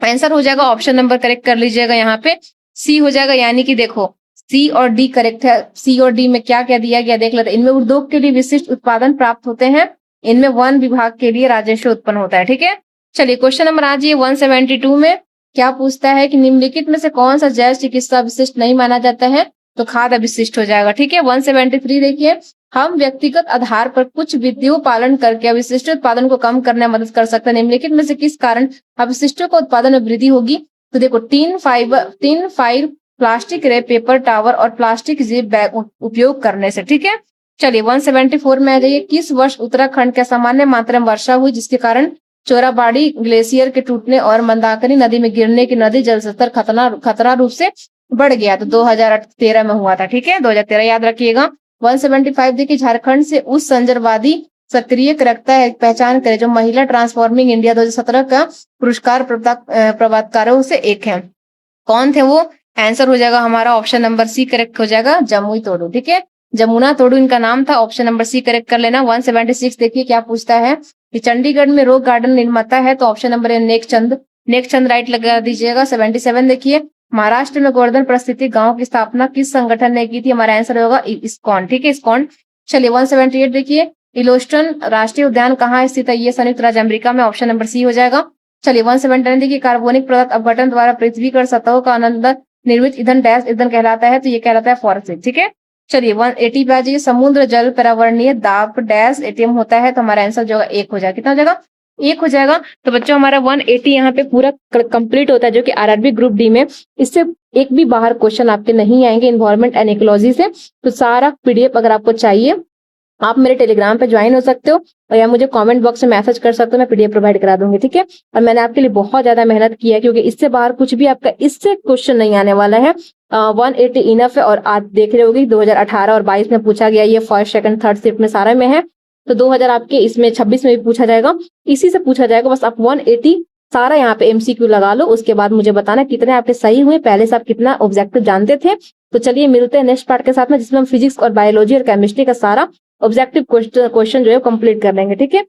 आंसर हो जाएगा, ऑप्शन नंबर करेक्ट कर लीजिएगा, यहाँ पे सी हो जाएगा। यानी कि देखो सी और डी करेक्ट है। सी और डी में क्या क्या दिया गया देख लेते हैं। इनमें उद्योग के लिए विशिष्ट उत्पादन प्राप्त होते हैं, इनमें वन विभाग के लिए राजस्व उत्पन्न होता है। ठीक है, चलिए क्वेश्चन नंबर आज ये 172 में क्या पूछता है कि निम्नलिखित में से कौन सा जैव चिकित्सा विशिष्ट नहीं माना जाता है? तो खाद्य विशिष्ट हो जाएगा। ठीक है, 173 देखिए, हम व्यक्तिगत आधार पर कुछ विधियों पालन करके अवशिष्ट उत्पादन को कम करने में मदद कर सकते हैं। निम्नलिखित में से किस कारण अवशिष्टों को उत्पादन में वृद्धि होगी? तो देखो tin file plastic wrap, paper tower और प्लास्टिक जिप बैग उपयोग करने से। ठीक है, चलिए 174 में आ जाइए। किस वर्ष उत्तराखंड के सामान्य मात्रा में वर्षा हुई जिसके कारण चोराबाड़ी ग्लेशियर के टूटने और मंदाकिनी नदी में गिरने की नदी जल स्तर खतरा रूप से बढ़ गया? तो 2013 में हुआ था। ठीक है, 2013 याद रखिएगा। 175 देखिए, झारखंड से उस संजरवादी सक्रिय रखता है पहचान करे जो महिला ट्रांसफॉर्मिंग इंडिया 2017 का पुरस्कार प्रवर्तकों से एक है। कौन थे वो? आंसर हो जाएगा हमारा ऑप्शन नंबर सी करेक्ट हो जाएगा, जमुई तोडू। ठीक है, जमुना तोडू इनका नाम था, ऑप्शन नंबर सी करेक्ट कर लेना। 176 देखिए क्या पूछता है कि चंडीगढ़ में रॉक गार्डन निर्माता है? तो ऑप्शन नंबर ए नेकचंद राइट लगा दीजिएगा। 77 देखिए, महाराष्ट्र में गोवर्धन परिस्थिति गांव की स्थापना किस संगठन ने की थी? हमारा आंसर होगा इस्कॉन। ठीक है, इस्कॉन। चलिए 178 देखिए, इलोस्टन राष्ट्रीय उद्यान कहाँ स्थित है? ये संयुक्त राज्य अमेरिका में, ऑप्शन नंबर सी हो जाएगा। चलिए 179 देखिए, कार्बनिक पदार्थ अपघटन द्वारा पृथ्वी कर सतहों का आनंद निर्मित ईंधन डैश ईंधन कहलाता है? तो ये कहलाता है फॉरेस्ट। ठीक है, चलिए 180 पे आ जाइए, समुद्र जल पर्यावरणीय दाब डैश एटीएम होता है? तो हमारा आंसर जो है एक हो जाएगा। कितना हो जाएगा? एक हो जाएगा। तो बच्चों हमारा 180 यहाँ पे पूरा कंप्लीट होता है, जो कि आरआरबी ग्रुप डी में इससे एक भी बाहर क्वेश्चन आपके नहीं आएंगे इन्वायरमेंट एंड इकोलॉजी से। तो सारा पीडीएफ अगर आपको चाहिए आप मेरे टेलीग्राम पे ज्वाइन हो सकते हो और या मुझे कमेंट बॉक्स में मैसेज कर सकते हो, मैं पीडीएफ प्रोवाइड करा दूंगी। ठीक है, और मैंने आपके लिए बहुत ज्यादा मेहनत की है क्योंकि इससे बाहर कुछ भी आपका इससे क्वेश्चन नहीं आने वाला है। 180 इनफ है। और आज देख रहे होगी 2018 और 22 में पूछा गया, ये फर्स्ट सेकंड थर्ड शिफ्ट में सारे में है। तो 2000 आपके इसमें 26 में भी पूछा जाएगा, इसी से पूछा जाएगा। बस आप 180 सारा यहाँ पे एमसीक्यू लगा लो, उसके बाद मुझे बताना कितने आपके सही हुए, पहले से आप कितना ऑब्जेक्टिव जानते थे। तो चलिए मिलते हैं नेक्स्ट पार्ट के साथ में, जिसमें हम फिजिक्स और बायोलॉजी और केमिस्ट्री का सारा ऑब्जेक्टिव क्वेश्चन जो है कंप्लीट कर लेंगे। ठीक है।